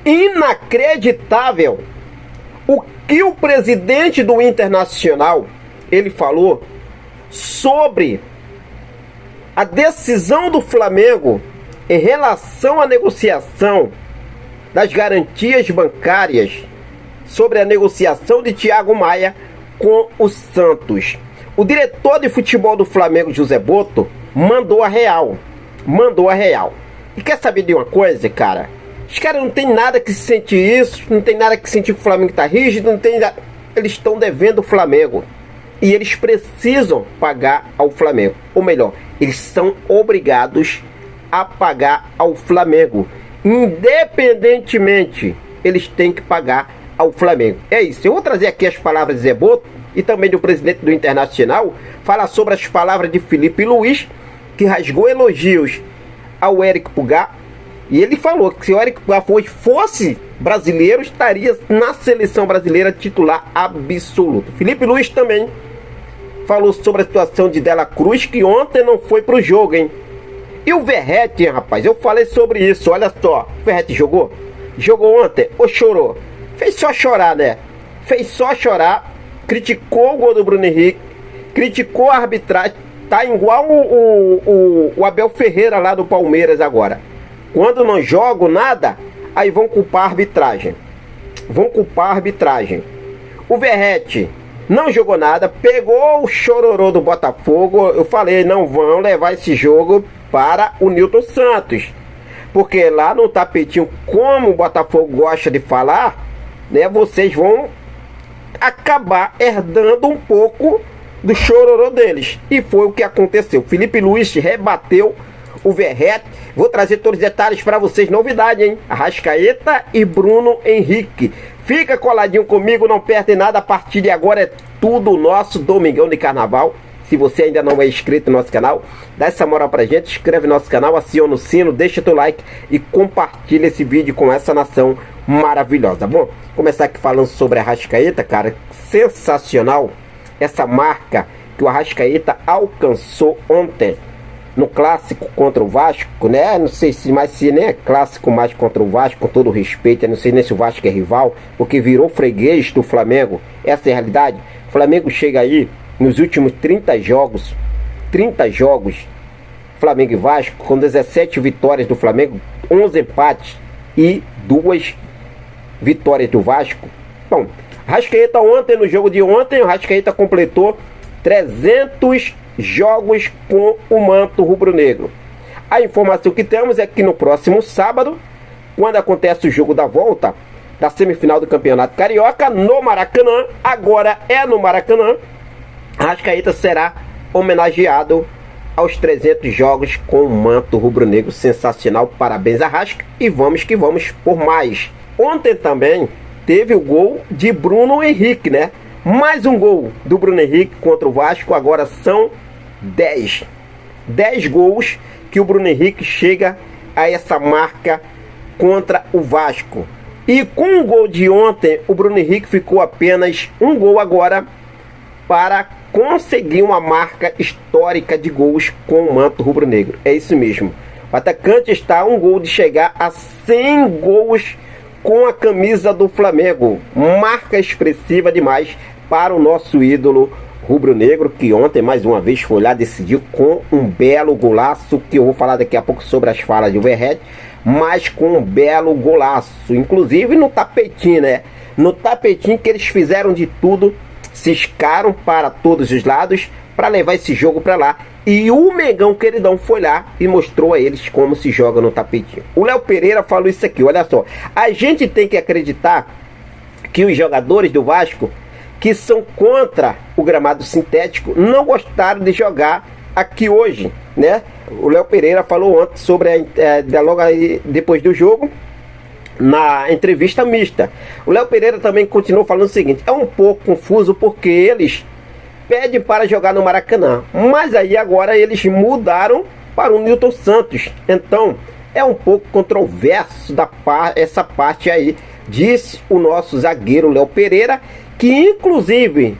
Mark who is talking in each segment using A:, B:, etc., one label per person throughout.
A: inacreditável o que o presidente do Internacional ele falou sobre a decisão do Flamengo em relação à negociação das garantias bancárias, sobre a negociação de Thiago Maia com o Santos. O diretor de futebol do Flamengo, José Boto, mandou a real. E quer saber de uma coisa, cara? Os caras não tem nada que sentir isso, não tem nada que sentir que o Flamengo tá rígido, não tem nada. Eles estão devendo o Flamengo. E eles precisam pagar ao Flamengo. Ou melhor, eles são obrigados a pagar ao Flamengo. Independentemente, eles têm que pagar ao Flamengo. É isso. Eu vou trazer aqui as palavras de Zé Boto e também do presidente do Internacional. Falar sobre as palavras de Felipe Luiz, que rasgou elogios ao Eric Pulgar. E ele falou que se o Eric Pulgar fosse brasileiro, estaria na seleção brasileira titular absoluto. Felipe Luiz também falou sobre a situação de Dela Cruz, que ontem não foi pro jogo, hein? E o Verratti, rapaz, eu falei sobre isso, olha só. O Verratti jogou? Jogou ontem ou chorou? Fez só chorar, né? Fez só chorar. Criticou o gol do Bruno Henrique. Criticou a arbitragem. Tá igual o Abel Ferreira lá do Palmeiras agora. Quando não jogo nada, aí vão culpar a arbitragem. O Verratti não jogou nada, pegou o chororô do Botafogo. Eu falei, não vão levar esse jogo para o Nilton Santos. Porque lá no tapetinho, como o Botafogo gosta de falar, né, vocês vão acabar herdando um pouco do chororô deles. E foi o que aconteceu. Felipe Luiz rebateu o Verratti. Vou trazer todos os detalhes para vocês. Novidade, hein? Arrascaeta e Bruno Henrique. Fica coladinho comigo, não perde nada. A partir de agora é tudo nosso Domingão de Carnaval. Se você ainda não é inscrito no nosso canal, dá essa moral pra gente, inscreve no nosso canal, aciona o sino, deixa teu like e compartilha esse vídeo com essa nação maravilhosa. Bom, começar aqui falando sobre a Arrascaeta, cara. Sensacional essa marca que o Arrascaeta alcançou ontem no clássico contra o Vasco, né? Não sei se nem é clássico mais contra o Vasco, com todo o respeito. Eu não sei nem se o Vasco é rival, porque virou freguês do Flamengo. Essa é a realidade. O Flamengo chega aí nos últimos 30 jogos, Flamengo e Vasco, com 17 vitórias do Flamengo, 11 empates e 2 vitórias do Vasco. Bom, Arrascaeta ontem, no jogo de ontem, o Arrascaeta completou 300 jogos com o manto rubro-negro. A informação que temos é que no próximo sábado, quando acontece o jogo da volta da semifinal do Campeonato Carioca, no Maracanã, agora é no Maracanã, Arrascaeta será homenageado aos 300 jogos com o manto rubro-negro. Sensacional, parabéns Arrasca, e vamos que vamos por mais. Ontem também teve o gol de Bruno Henrique, né? Mais um gol do Bruno Henrique contra o Vasco. Agora são 10 gols que o Bruno Henrique chega a essa marca contra o Vasco. E com o gol de ontem, o Bruno Henrique ficou apenas um gol agora para conseguir uma marca histórica de gols com o manto rubro-negro. É isso mesmo. O atacante está a um gol de chegar a 100 gols com a camisa do Flamengo. Marca expressiva demais para o nosso ídolo rubro-negro, que ontem mais uma vez foi lá, decidiu com um belo golaço, que eu vou falar daqui a pouco sobre as falas de Verratti, mas com um belo golaço, inclusive no tapetinho, né? No tapetinho que eles fizeram de tudo, ciscaram para todos os lados para levar esse jogo para lá. E o Mengão queridão foi lá e mostrou a eles como se joga no tapetinho. O Léo Pereira falou isso aqui, olha só. A gente tem que acreditar que os jogadores do Vasco, que são contra o gramado sintético, não gostaram de jogar aqui hoje, né? O Léo Pereira falou ontem sobre logo aí depois do jogo, na entrevista mista. O Léo Pereira também continuou falando o seguinte: é um pouco confuso porque eles pedem para jogar no Maracanã, mas aí agora eles mudaram para o Nilton Santos. Então é um pouco controverso essa parte aí, disse o nosso zagueiro Léo Pereira, que inclusive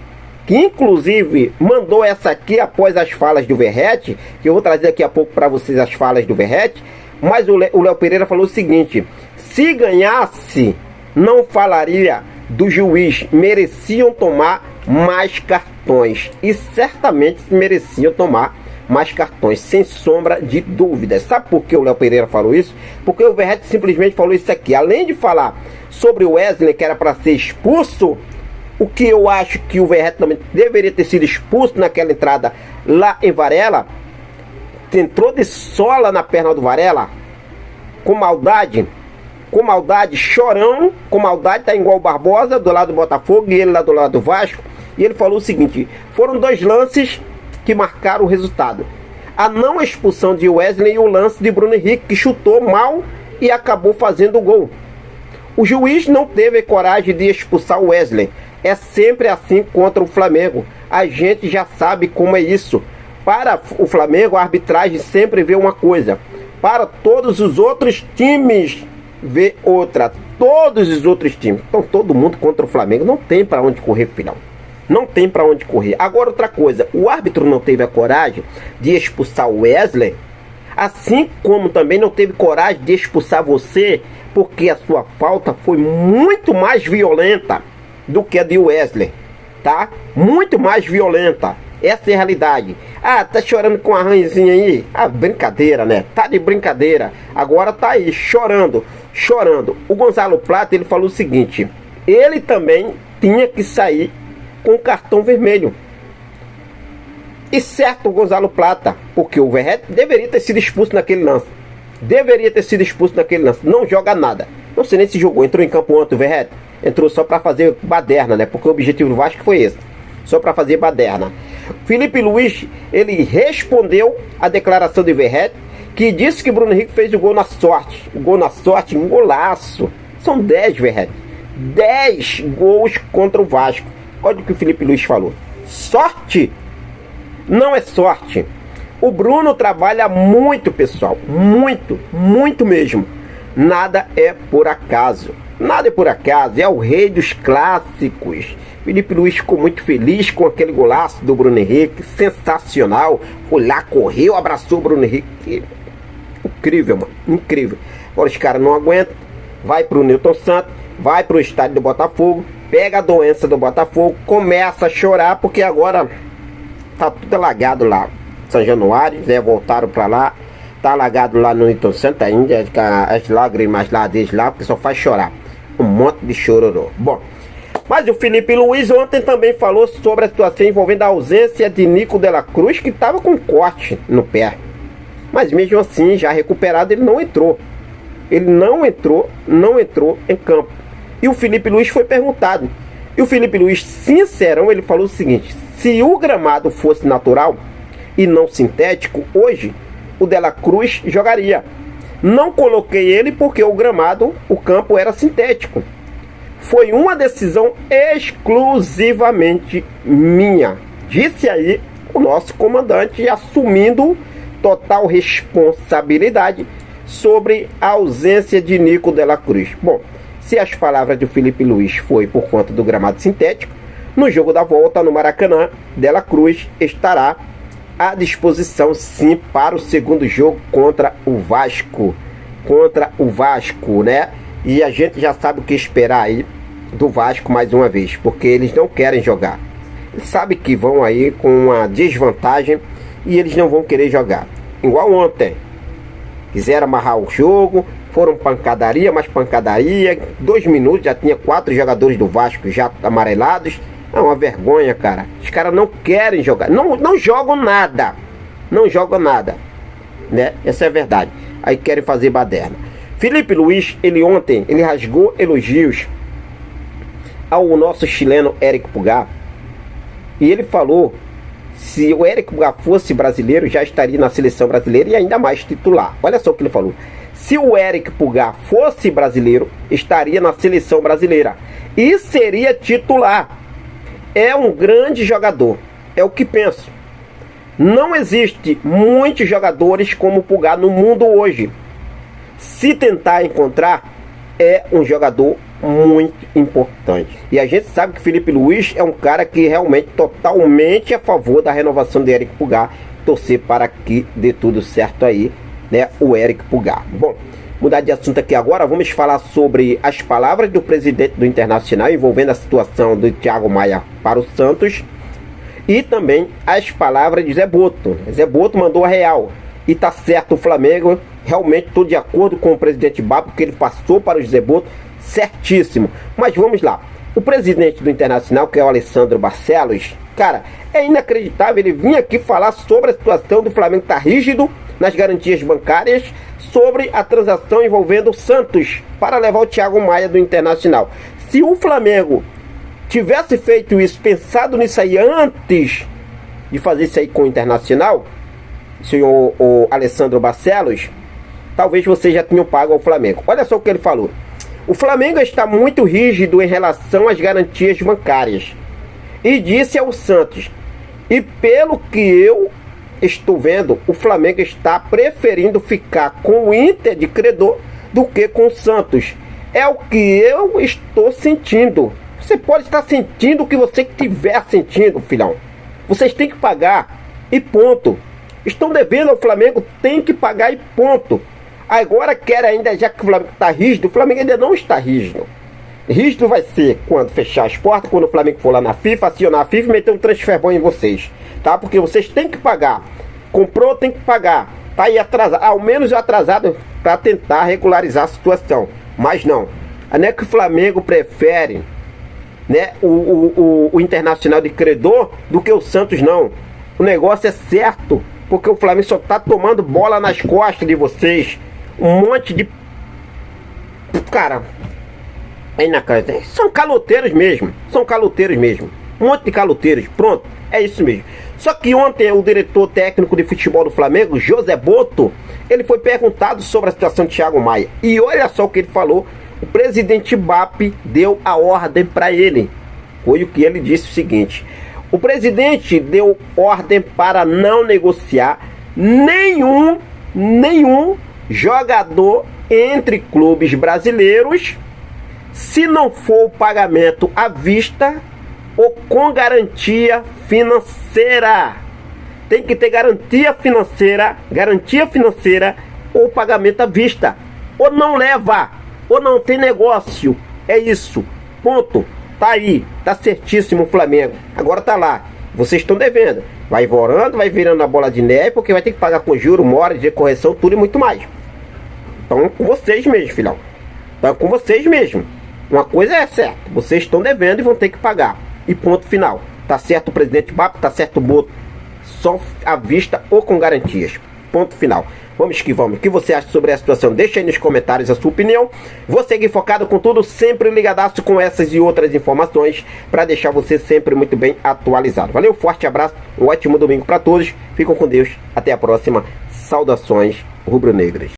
A: mandou essa aqui após as falas do Verratti, que eu vou trazer daqui a pouco para vocês as falas do Verratti. Mas o Léo Pereira falou o seguinte: Se ganhasse, não falaria do juiz, mereciam tomar mais cartões, e certamente mereciam tomar mais cartões, sem sombra de dúvidas. Sabe por que o Léo Pereira falou isso? Porque o Verratti simplesmente falou isso aqui. Além de falar sobre o Wesley, que era para ser expulso, o que eu acho que o Verratti também deveria ter sido expulso naquela entrada lá em Varela, entrou de sola na perna do Varela, com maldade, chorão, com maldade, tá igual o Barbosa do lado do Botafogo e ele lá do lado do Vasco. E ele falou o seguinte: foram dois lances que marcaram o resultado: a não expulsão de Wesley e o lance de Bruno Henrique, que chutou mal e acabou fazendo o gol. O juiz não teve coragem de expulsar o Wesley. É sempre assim contra o Flamengo. A gente já sabe como é isso. Para o Flamengo, a arbitragem sempre vê uma coisa. Para todos os outros times, vê outra. Todos os outros times. Então todo mundo contra o Flamengo. Não tem para onde correr, final. Não tem para onde correr. Agora outra coisa. O árbitro não teve a coragem de expulsar o Wesley. Assim como também não teve coragem de expulsar você, porque a sua falta foi muito mais violenta do que a de Wesley, tá? Muito mais violenta. Essa é a realidade. Ah, tá chorando com a ranzinha aí? Ah, brincadeira, né? Tá de brincadeira. Agora tá aí, chorando. O Gonzalo Plata, ele falou o seguinte: ele também tinha que sair com cartão vermelho. E certo, o Gonzalo Plata, porque o Verratti deveria ter sido expulso naquele lance. Não joga nada. Não sei nem se jogou. Entrou em campo ontem o Verratti. Entrou só para fazer baderna, né? Porque o objetivo do Vasco foi esse. Só para fazer baderna. Felipe Luiz, ele respondeu a declaração de Verratti, que disse que Bruno Henrique fez o gol na sorte. Um golaço. São 10, Verratti. 10 gols contra o Vasco. Olha o que o Felipe Luiz falou. Sorte? Não é sorte. O Bruno trabalha muito, pessoal. Muito mesmo. Nada é por acaso. É o rei dos clássicos. Felipe Luiz ficou muito feliz com aquele golaço do Bruno Henrique. Sensacional. Foi lá, correu, abraçou o Bruno Henrique. Incrível, mano. Incrível. Agora os caras não aguentam. Vai pro Newton Santos. Vai pro estádio do Botafogo. Pega a doença do Botafogo. Começa a chorar porque agora tá tudo alagado lá. São Januário, né? Voltaram pra lá. Tá alagado lá no Newton Santos ainda. As lágrimas lá deles lá, porque só faz chorar. Um monte de chororô. Bom, mas o Felipe Luiz ontem também falou sobre a situação envolvendo a ausência de Nico de la Cruz, que estava com corte no pé. Mas mesmo assim, já recuperado, ele não entrou. Ele não entrou em campo. E o Felipe Luiz foi perguntado. E o Felipe Luiz, sincerão, ele falou o seguinte: se o gramado fosse natural e não sintético, hoje o de la Cruz jogaria. Não coloquei ele porque o gramado, o campo era sintético. Foi uma decisão exclusivamente minha. Disse aí o nosso comandante, assumindo total responsabilidade sobre a ausência de Nico de la Cruz. Bom, se as palavras do Felipe Luiz foi por conta do gramado sintético, no jogo da volta no Maracanã, de la Cruz estará à disposição sim para o segundo jogo contra o Vasco. Né? E a gente já sabe o que esperar aí do Vasco mais uma vez, porque eles não querem jogar. Eles sabem que vão aí com uma desvantagem e eles não vão querer jogar. Igual ontem. Quiseram amarrar o jogo, foram pancadaria, mais pancadaria. 2 minutos já tinha 4 jogadores do Vasco já amarelados. É uma vergonha, cara. Os caras não querem jogar. Não jogam nada. Né? Essa é a verdade. Aí querem fazer baderna. Felipe Luiz, ontem, ele rasgou elogios ao nosso chileno Éric Pulgar. E ele falou: se o Éric Pulgar fosse brasileiro, já estaria na seleção brasileira e ainda mais titular. Olha só o que ele falou. Se o Éric Pulgar fosse brasileiro, estaria na seleção brasileira e seria titular. É um grande jogador. É o que penso. Não existe muitos jogadores como o Pulgar no mundo hoje. Se tentar encontrar, é um jogador muito importante. E a gente sabe que Felipe Luiz é um cara que realmente totalmente a favor da renovação de Éric Pulgar. Torcer para que dê tudo certo aí, né? O Éric Pulgar. Bom, mudar de assunto aqui agora. Vamos falar sobre as palavras do presidente do Internacional envolvendo a situação do Thiago Maia para o Santos. E também as palavras de Zé Boto. Zé Boto mandou a real. E tá certo o Flamengo. Realmente estou de acordo com o presidente Bapo, que ele passou para o Zé Boto. Certíssimo. Mas vamos lá. O presidente do Internacional, que é o Alessandro Barcelos, cara, é inacreditável. Ele vinha aqui falar sobre a situação do Flamengo tá rígido nas garantias bancárias, sobre a transação envolvendo o Santos para levar o Thiago Maia do Internacional. Se o Flamengo tivesse feito isso, pensado nisso aí antes de fazer isso aí com o Internacional, senhor o Alessandro Barcelos, talvez vocês já tenham pago ao Flamengo. Olha só o que ele falou. O Flamengo está muito rígido em relação às garantias bancárias. E disse ao Santos, e pelo que eu estou vendo, o Flamengo está preferindo ficar com o Inter de credor do que com o Santos. É o que eu estou sentindo. Você pode estar sentindo o que você estiver sentindo, filhão. Vocês têm que pagar e ponto. Estão devendo ao Flamengo, tem que pagar e ponto. Agora quer ainda, já que o Flamengo está rígido, o Flamengo ainda não está rígido. Rígido vai ser quando fechar as portas, quando o Flamengo for lá na FIFA, acionar a FIFA e meter um transfer bom em vocês, tá? Porque vocês têm que pagar. Comprou, tem que pagar. Tá aí atrasado, ao menos atrasado, para tentar regularizar a situação. Mas não. Não é que o Flamengo prefere, né, o Internacional de credor do que o Santos, não. O negócio é certo, porque o Flamengo só tá tomando bola nas costas de vocês. Um monte de... Cara, é inacreditável. São caloteiros mesmo. São caloteiros mesmo. Um monte de caloteiros. Pronto, é isso mesmo. Só que ontem o diretor técnico de futebol do Flamengo, José Boto, ele foi perguntado sobre a situação de Thiago Maia. E olha só o que ele falou. O presidente BAP deu a ordem para ele. Foi o que ele disse o seguinte: o presidente deu ordem para não negociar nenhum jogador entre clubes brasileiros se não for o pagamento à vista ou com garantia financeira. Tem que ter garantia financeira ou pagamento à vista. Ou não leva, ou não tem negócio. É isso, ponto. Tá aí, tá certíssimo o Flamengo. Agora tá lá, vocês estão devendo. Vai vorando, vai virando a bola de neve, porque vai ter que pagar com juros, mora de correção, tudo e muito mais. Então com vocês mesmo, filhão. Então com vocês mesmo. Uma coisa é certa, vocês estão devendo e vão ter que pagar. E ponto final. Tá certo o presidente Bapo, tá certo o Boto. Só à vista ou com garantias. Ponto final. Vamos que vamos. O que você acha sobre a situação? Deixa aí nos comentários a sua opinião. Vou seguir focado com tudo, sempre ligadaço com essas e outras informações, para deixar você sempre muito bem atualizado. Valeu, forte abraço, um ótimo domingo para todos. Ficam com Deus. Até a próxima. Saudações rubro-negras.